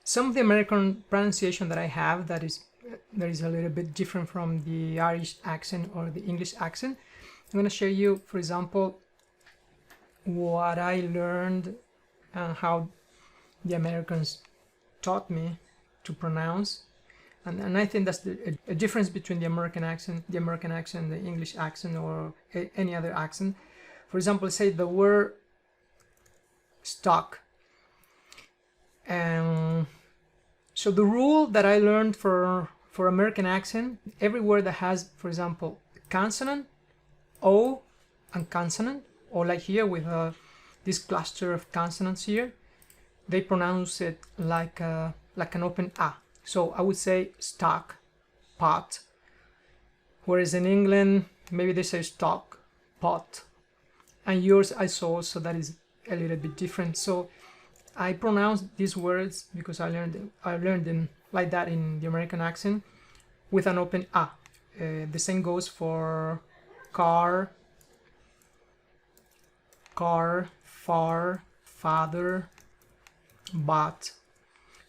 some of the American pronunciation that I have that is a little bit different from the Irish accent or the English accent. I'm going to show you, for example, what I learned and how the Americans taught me to pronounce. And I think that's a difference between the American accent, the English accent, or any other accent. For example, say the word stock. And so the rule that I learned for American accent, every word that has, for example, consonant, O, and consonant, or like here with this cluster of consonants here, they pronounce it like an open A. So I would say stock, pot, whereas in England maybe they say stock, pot, and yours I saw, so that is a little bit different. So I pronounce these words because I learned them like that in the American accent with an open A. The same goes for car, far, father, but.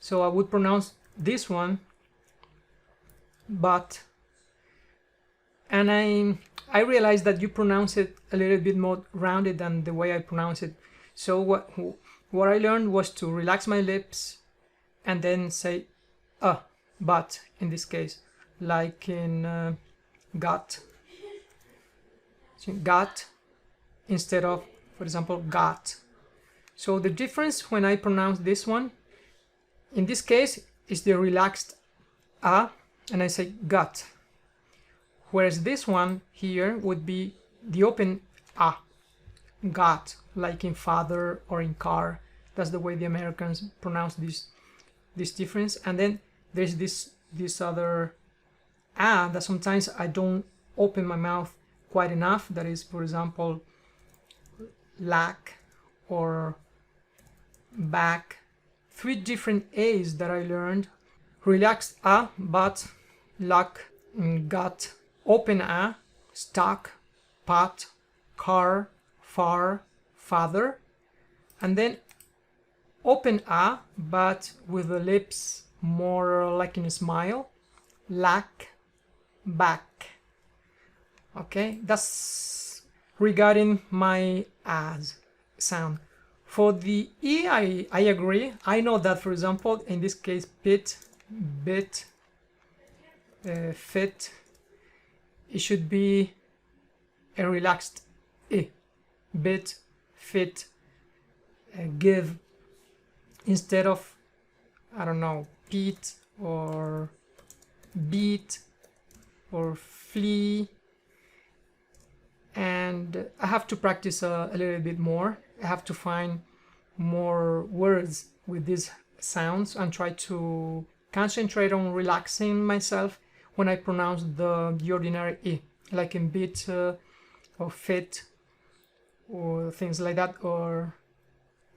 So I would pronounce this one, but, and I realized that you pronounce it a little bit more rounded than the way I pronounce it. So what I learned was to relax my lips and then say but in this case, like in got, so got instead of, for example, got. So the difference when I pronounce this one, in this case, is the relaxed A, and I say got. Whereas this one here would be the open A, got, like in father or in car. That's the way the Americans pronounce this difference. And then there's this other A that sometimes I don't open my mouth quite enough. That is, for example, lack or back. 3 different A's that I learned: relaxed A, but, luck, got, open A, stock, pot, car, far, father, and then open A, but with the lips more like in a smile, lack, back. Okay, that's regarding my A's sound. For the E, I agree. I know that, for example, in this case, pit, bit, fit, it should be a relaxed E. Bit, fit, give, instead of, I don't know, pit or beat or flee. And I have to practice a little bit more. I have to find more words with these sounds and try to concentrate on relaxing myself when I pronounce the ordinary E, like in beat or fit or things like that, or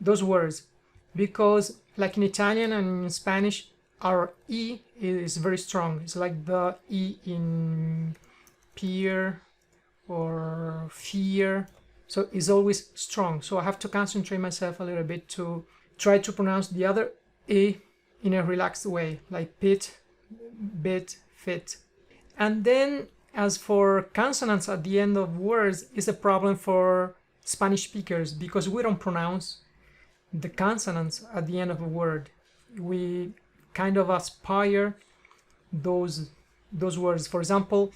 those words. Because like in Italian and in Spanish, our E is very strong. It's like the E in peer or fear, so it's always strong. So I have to concentrate myself a little bit to try to pronounce the other E in a relaxed way, like pit, bit, fit. And then as for consonants at the end of words, is a problem for Spanish speakers because we don't pronounce the consonants at the end of a word. We kind of aspire those words. For example,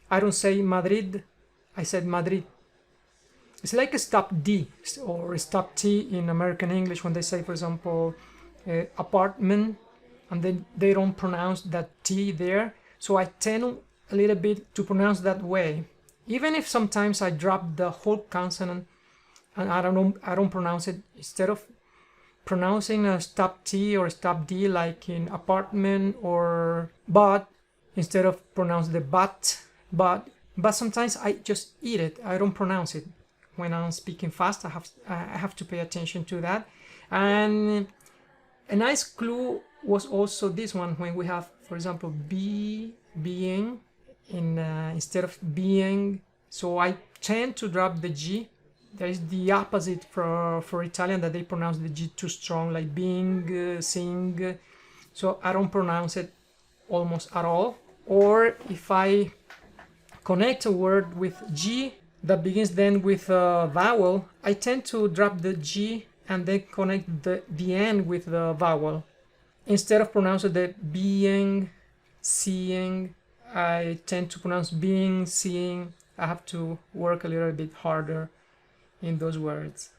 I don't say Madrid, I said Madrid. It's like a stop D or a stop T in American English when they say, for example, apartment, and then they don't pronounce that T there. So I tend a little bit to pronounce that way, even if sometimes I drop the whole consonant and I don't pronounce it. Instead of pronouncing a stop T or a stop D like in apartment or but, instead of pronounce the but sometimes I just eat it. I don't pronounce it. When I'm speaking fast, I have to pay attention to that. And a nice clue was also this one, when we have, for example, being instead of being. So I tend to drop the G. There is the opposite for Italian, that they pronounce the G too strong, like being, sing. so I don't pronounce it almost at all. Or if I connect a word with G that begins then with a vowel, I tend to drop the G and then connect the N with the vowel. Instead of pronouncing the being, seeing, I tend to pronounce being, seeing. I have to work a little bit harder in those words.